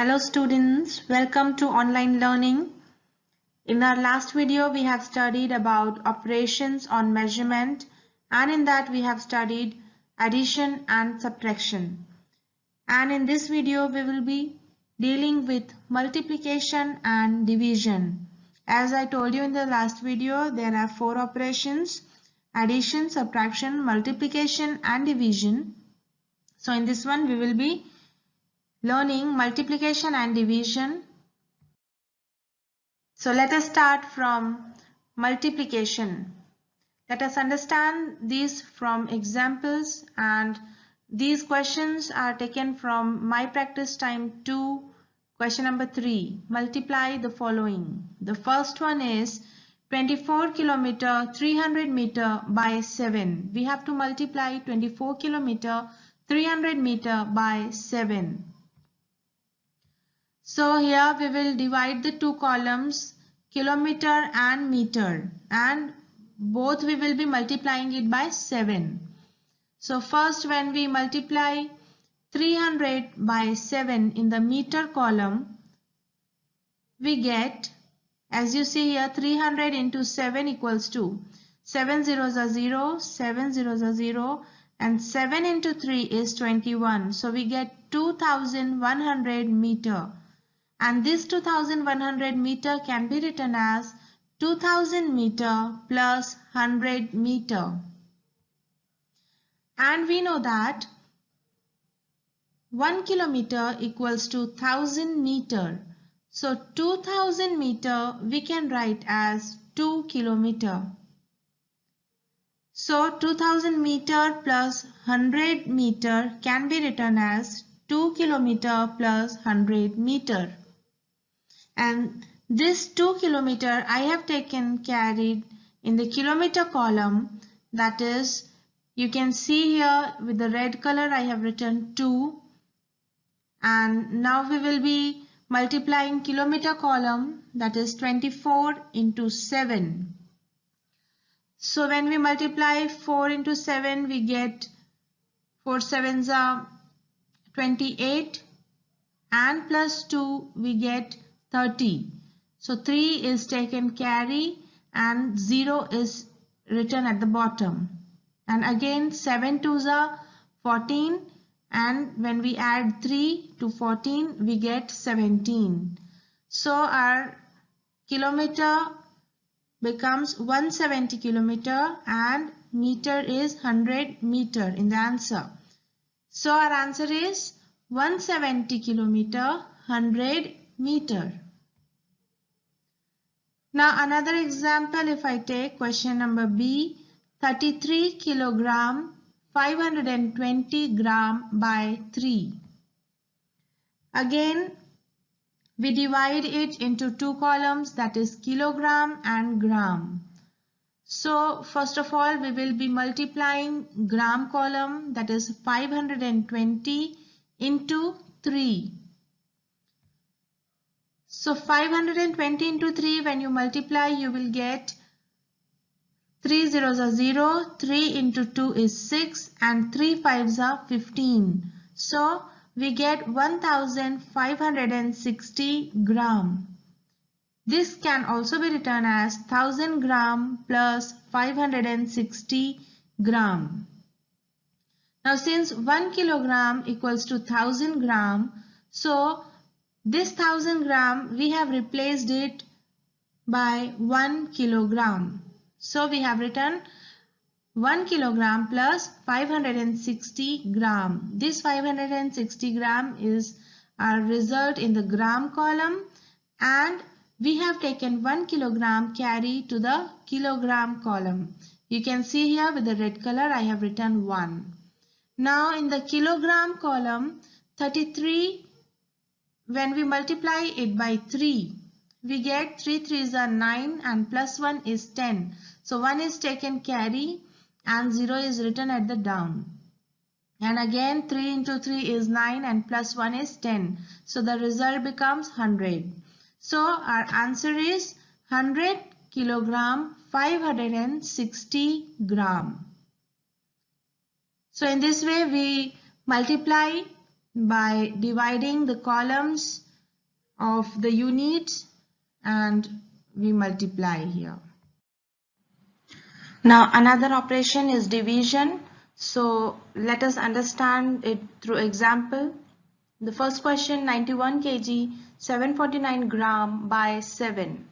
Hello students, welcome to online learning. In our last video we have studied about operations on measurement, and in that we have studied addition and subtraction. And in this video we will be dealing with multiplication and division. As I told you in the last video, there are 4 operations: addition, subtraction, multiplication and division. So in this one we will be learning multiplication and division. So let us start from multiplication. Let us understand these from examples, and these questions are taken from My Practice Time 2, question number 3. Multiply the following. The first one is 24 kilometer 300 meter by 7. We have to multiply 24 kilometer 300 meter by 7. So here we will divide the two columns, kilometer and meter, and both we will be multiplying it by 7. So first, when we multiply 300 by 7 in the meter column, we get, as you see here, 300 into 7 equals to 7 zeros are 0, 7 zeros are 0, and 7 into 3 is 21. So we get 2100 meter. And this 2100 meter can be written as 2000 meter plus 100 meter. And we know that 1 kilometer equals to 1000 meter. So 2000 meter we can write as 2 kilometer. So 2000 meter plus 100 meter can be written as 2 kilometer plus 100 meter. And this 2 kilometer I have carried in the kilometer column, that is, you can see here with the red color I have written 2, and now we will be multiplying kilometer column, that is 24 into 7. So when we multiply 4 into 7, we get 4 sevens are 28, and plus 2 we get 30. So 3 is taken carry and 0 is written at the bottom. And again 7 twos are 14, and when we add 3 to 14 we get 17. So our kilometer becomes 170 kilometer and meter is 100 meter in the answer. So our answer is 170 kilometer 100 meter. Now another example, if I take question number B, 33 kilogram 520 gram by 3. Again we divide it into two columns, that is kilogram and gram. So first of all we will be multiplying gram column, that is 520 into 3. So 520 into 3, when you multiply you will get 3 zeros are 0, 3 into 2 is 6, and 3 fives are 15. So we get 1560 gram. This can also be written as 1000 gram plus 560 gram. Now since 1 kilogram equals to 1000 gram, so this 1000 gram we have replaced it by 1 kilogram. So we have written 1 kilogram plus 560 gram. This 560 gram is our result in the gram column, and we have taken 1 kilogram carry to the kilogram column. You can see here with the red color I have written 1. Now in the kilogram column, 33, when we multiply it by 3, we get 3 3s are 9 and plus 1 is 10. So 1 is taken carry and 0 is written at the down. And again 3 into 3 is 9 and plus 1 is 10. So the result becomes 100. So our answer is 100 kilogram 560 gram. So in this way we multiply by dividing the columns of the units and we multiply here. Now another operation is division. So let us understand it through example. The first question, 91 kg, 749 gram by 7.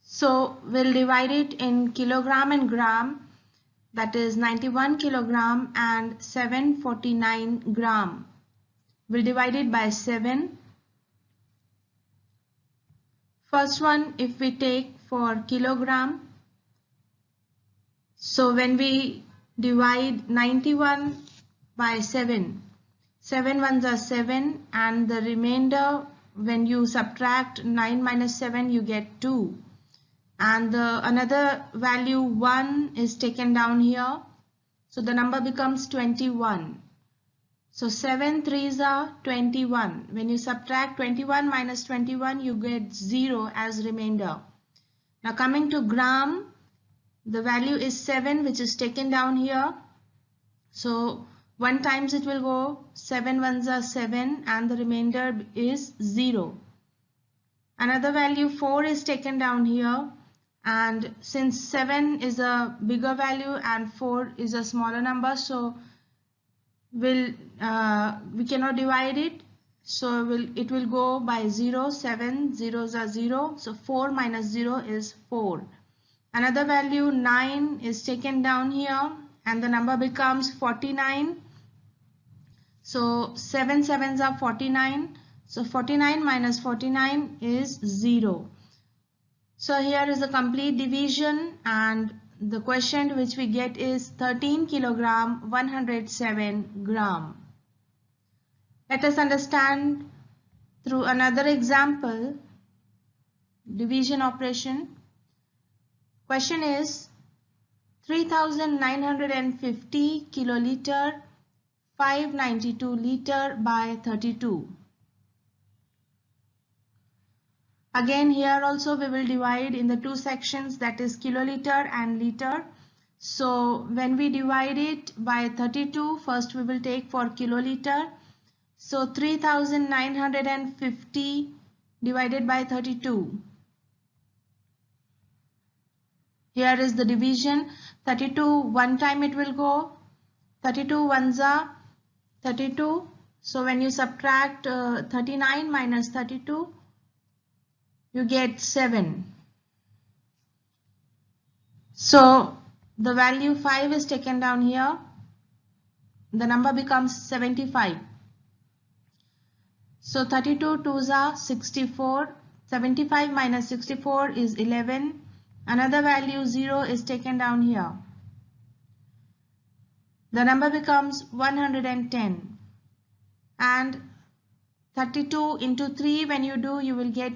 So we'll divide it in kilogram and gram, that is 91 kilogram and 749 gram. We'll divide it by 7. First one, if we take for kilogram, so when we divide 91 by 7, 7 ones are 7 and the remainder, when you subtract 9 minus 7 you get 2. And another value 1 is taken down here, so the number becomes 21. So 7 3s are 21. When you subtract 21 minus 21 you get 0 as remainder. Now coming to gram, the value is 7 which is taken down here, so 1 times it will go, 7 ones are 7 and the remainder is 0. Another value 4 is taken down here, and since 7 is a bigger value and 4 is a smaller number, so we cannot divide it, so it will go by 0. 7 zeros are 0, so 4 minus 0 is 4. Another value 9 is taken down here and the number becomes 49. So 7 sevens are 49. So 49 minus 49 is 0. So here is a complete division and the quotient which we get is 13 kilogram 107 gram. Let us understand through another example, division operation. Question is 3950 kiloliter 592 liter by 32. Again here also we will divide in the two sections, that is kiloliter and liter. So when we divide it by 32, first we will take for kiloliter. So 3950 divided by 32. Here is the division. 32 one time it will go. 32 ones are 32. So when you subtract 39 minus 32, you get 7. So the value 5 is taken down here. The number becomes 75. So 32 twos are 64. 75 minus 64 is 11. Another value 0 is taken down here. The number becomes 110. And 32 into 3 when you do, you will get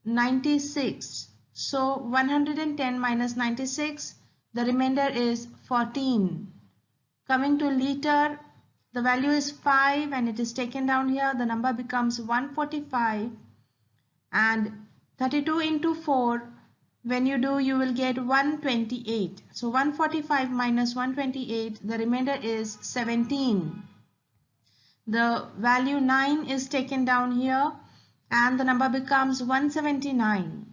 96. So 110 minus 96, the remainder is 14. Coming to liter, the value is 5 and it is taken down here. The number becomes 145. And 32 into 4, when you do, you will get 128. So 145 minus 128, the remainder is 17. The value 9 is taken down here and the number becomes 179.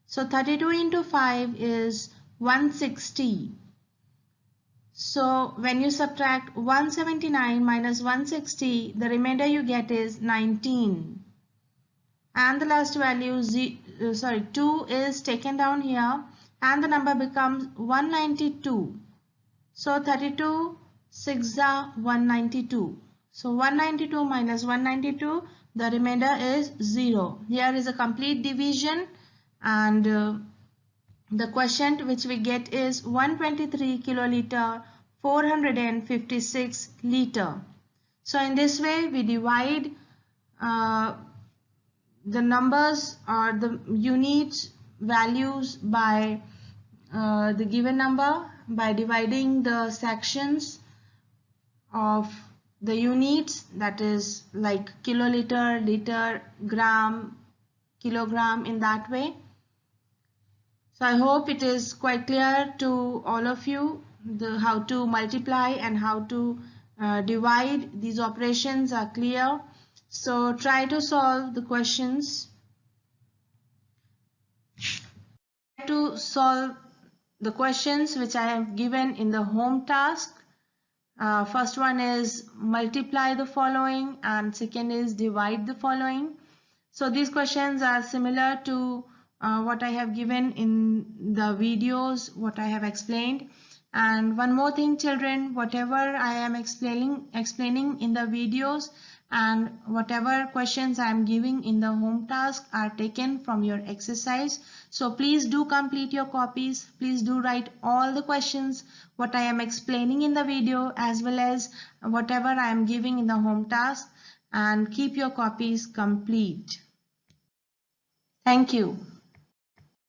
So 32 into 5 is 160. So when you subtract 179 minus 160, the remainder you get is 19. And the last value 2 is taken down here and the number becomes 192. So 32 6 are 192. So 192 minus 192, the remainder is 0. Here is a complete division and the quotient which we get is 123 kiloliter 456 liter. So in this way we divide the numbers or the units values by the given number by dividing the sections of the units, that is like kiloliter, liter, gram, kilogram, in that way. So I hope it is quite clear to all of you how to multiply and how to divide. These operations are clear. So try to solve the questions. Try to solve the questions which I have given in the home task. First one is multiply the following and second is divide the following. So these questions are similar to what I have given in the videos, what I have explained. And one more thing, children, whatever I am explaining in the videos and whatever questions I am giving in the home task are taken from your exercise. So please do complete your copies. Please do write all the questions what I am explaining in the video as well as whatever I am giving in the home task, and keep your copies complete. Thank you.